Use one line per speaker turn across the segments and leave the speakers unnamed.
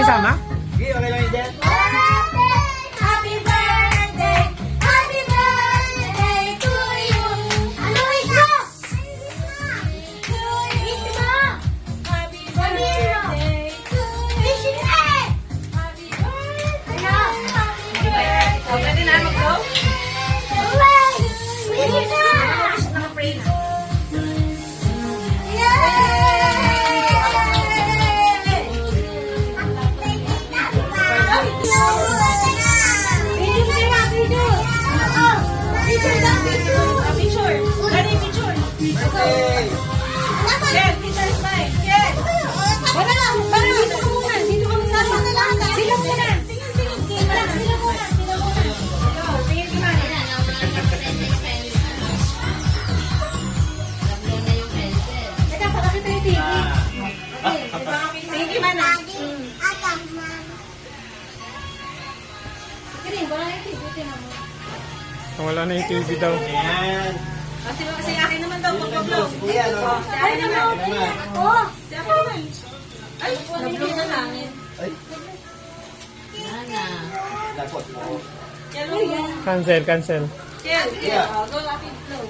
isama?
Okay, okay lang yan.
Happy birthday! Happy birthday to you! Ano ito? To you! Happy birthday to you! Vision A! Happy birthday! Ano?
Pwede na mag-go?
Hooray! Vision A!
Naka-pray na. Picture. Ready, picture.
Birthday!
Ken, picture smile. Ken. Para dito ka muna. Dito ka muna. Sila muna. Tingin ka muna. Tingin ka muna. Teka, pakakita yung TV. Tingin ka muna. Kirin, wala yung TV. Tingnan mo.
Wala na yung TV daw.
Ayan.
Kasi akin naman daw, pag-vlog.
Si Kuya, no?
Si akin naman.
Ano naman?
Si akin naman. Ay, nag-vlog na namin.
Ay. Lapot mo.
Yellow yan.
Cancel, cancel.
Kel,
Yeah.
go lapit flow.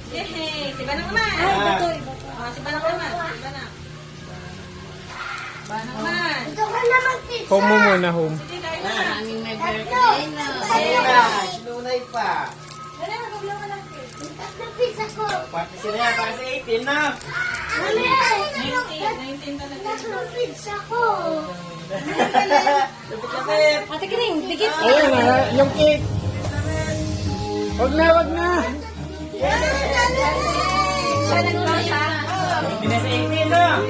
Yehey! Si Banang naman!
Ah.
Si Banang naman! Si Banang. Banang naman!
Ito ka na mag-pizza.
Home mo muna, home.
Sige, kain na.
Ayan na, sinunay pa.
Dali, mag-vlog ka lang.
Tatlong pizza ko.
Party sila yan, para sa 18 na.
19 talaga.
Tatlong pizza ko.
Lapit-lapit.
Ate Kiring, digit!
Ayun na, yung cake. Wag na, wag na.
Siya nag-vlog siya.
Hindi na sa 18 na.